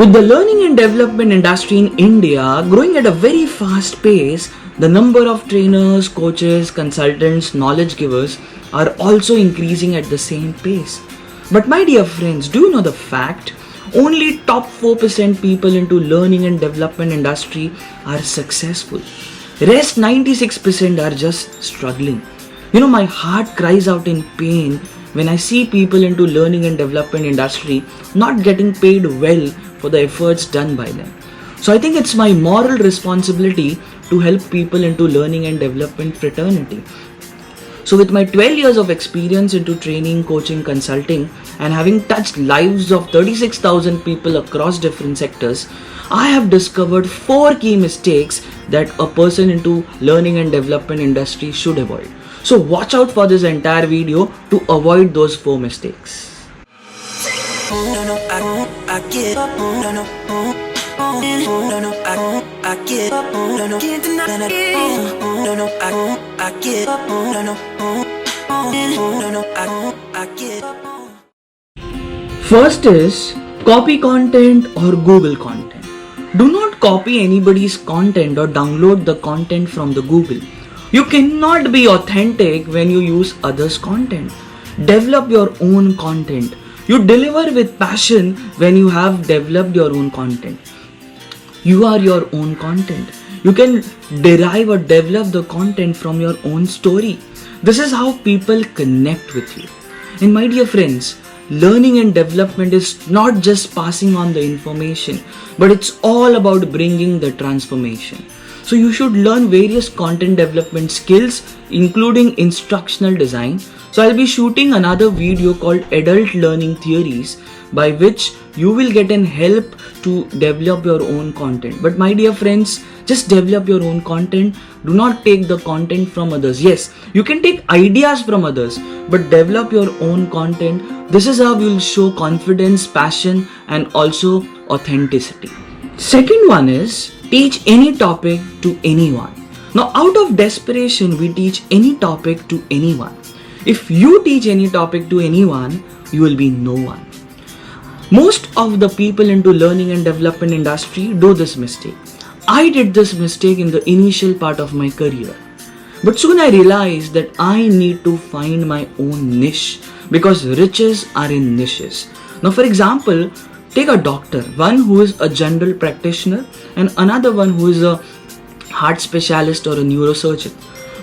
With the learning and development industry in India growing at a very fast pace, the number of trainers, coaches, consultants, knowledge givers are also increasing at the same pace. But my dear friends, do you know the fact? Only top 4% people into learning and development industry are successful. Rest 96% are just struggling. My heart cries out in pain when I see people into learning and development industry not getting paid well for the efforts done by them. So I think it's my moral responsibility to help people into learning and development fraternity. So with my 12 years of experience into training, coaching, consulting, and having touched lives of 36,000 people across different sectors, I have discovered 4 key mistakes that a person into learning and development industry should avoid. So watch out for this entire video to avoid those 4 mistakes. First is copy content or Google content. Do not copy anybody's content or download the content from the Google. You cannot be authentic when you use others' content. Develop your own content. You deliver with passion when you have developed your own content. You are your own content. You can derive or develop the content from your own story. This is how people connect with you. And my dear friends, learning and development is not just passing on the information, but it's all about bringing the transformation. So you should learn various content development skills, including instructional design. So I'll be shooting another video called Adult Learning Theories, by which you will get an help to develop your own content. But my dear friends, just develop your own content. Do not take the content from others. Yes, you can take ideas from others, but develop your own content. This is how you will show confidence, passion, and also authenticity. Second one is teach any topic to anyone. Now, out of desperation, we teach any topic to anyone. If you teach any topic to anyone, you will be no one. Most of the people into learning and development industry do this mistake. I did this mistake in the initial part of my career. But soon I realized that I need to find my own niche, because riches are in niches. Now, for example, take a doctor, one who is a general practitioner and another one who is a heart specialist or a neurosurgeon.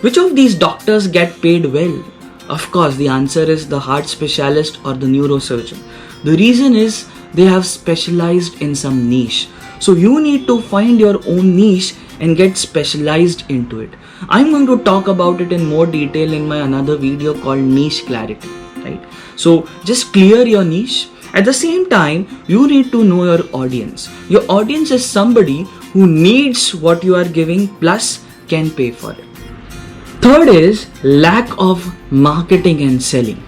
Which of these doctors get paid well? Of course, the answer is the heart specialist or the neurosurgeon. The reason is they have specialized in some niche. So you need to find your own niche and get specialized into it. I'm going to talk about it in more detail in my another video called Niche Clarity, right? So just clear your niche. At the same time, you need to know your audience. Your audience is somebody who needs what you are giving plus can pay for it. Third is lack of marketing and selling.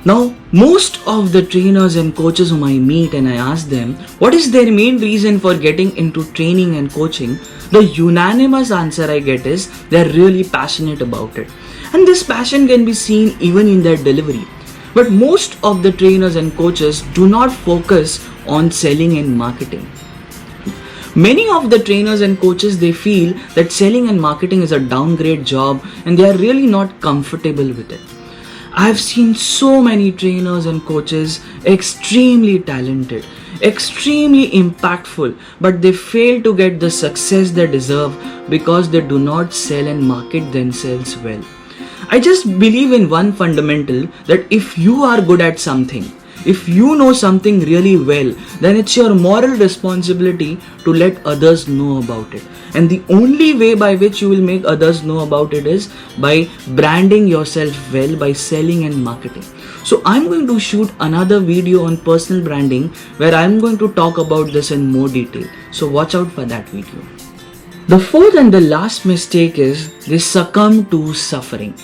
Now, most of the trainers and coaches whom I meet and I ask them what is their main reason for getting into training and coaching, the unanimous answer I get is they're really passionate about it. And this passion can be seen even in their delivery. But most of the trainers and coaches do not focus on selling and marketing. Many of the trainers and coaches, they feel that selling and marketing is a downgrade job and they are really not comfortable with it. I've seen so many trainers and coaches extremely talented, extremely impactful, but they fail to get the success they deserve because they do not sell and market themselves well. I just believe in one fundamental, that if you are good at something, if you know something really well, then it's your moral responsibility to let others know about it. And the only way by which you will make others know about it is by branding yourself well, by selling and marketing. So I'm going to shoot another video on personal branding where I'm going to talk about this in more detail. So watch out for that video. The fourth and the last mistake is they succumb to suffering.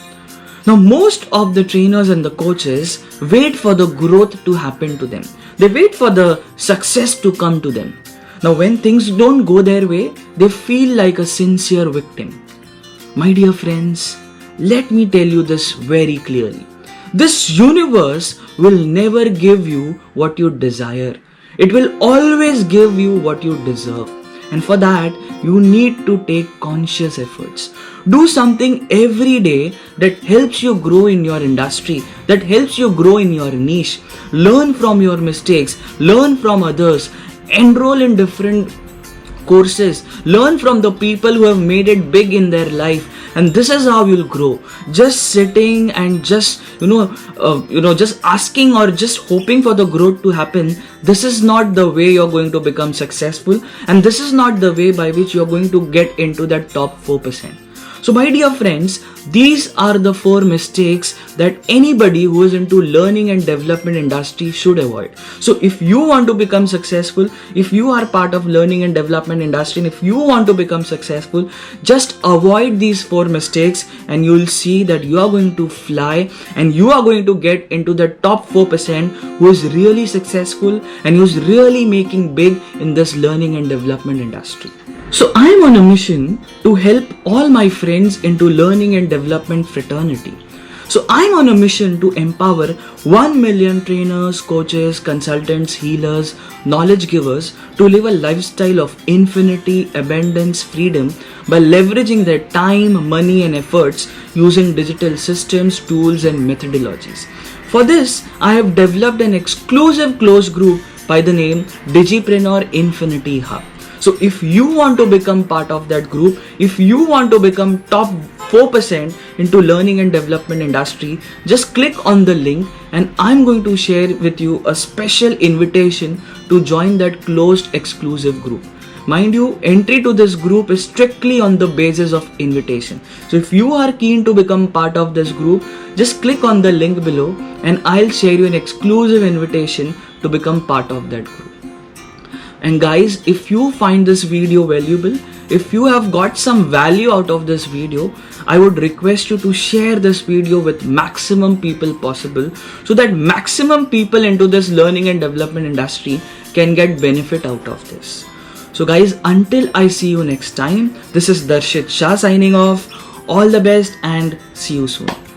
Now, most of the trainers and the coaches wait for the growth to happen to them. They wait for the success to come to them. Now, when things don't go their way, they feel like a sincere victim. My dear friends, let me tell you this very clearly. This universe will never give you what you desire. It will always give you what you deserve. And for that, you need to take conscious efforts. Do something every day that helps you grow in your industry, that helps you grow in your niche. Learn from your mistakes, learn from others, enroll in different courses, learn from the people who have made it big in their life, and this is how you'll grow. Just sitting and just just asking or just hoping for the growth to happen, this is not the way you're going to become successful, and this is not the way by which you're going to get into that top 4%. So my dear friends, these are the 4 mistakes that anybody who is into learning and development industry should avoid. So if you want to become successful, if you are part of learning and development industry, and if you want to become successful, just avoid these 4 mistakes and you will see that you are going to fly and you are going to get into the top 4% who is really successful and who is really making big in this learning and development industry. So I am on a mission to help all my friends into learning and development fraternity. So I am on a mission to empower 1 million trainers, coaches, consultants, healers, knowledge givers to live a lifestyle of infinity, abundance, freedom by leveraging their time, money and efforts using digital systems, tools and methodologies. For this, I have developed an exclusive closed group by the name Digipreneur Infinity Hub. So if you want to become part of that group, if you want to become top 4% into learning and development industry, just click on the link and I'm going to share with you a special invitation to join that closed exclusive group. Mind you, entry to this group is strictly on the basis of invitation. So if you are keen to become part of this group, just click on the link below and I'll share you an exclusive invitation to become part of that group. And guys, if you find this video valuable, if you have got some value out of this video, I would request you to share this video with maximum people possible so that maximum people into this learning and development industry can get benefit out of this. So guys, until I see you next time, this is Darshit Shah signing off. All the best and see you soon.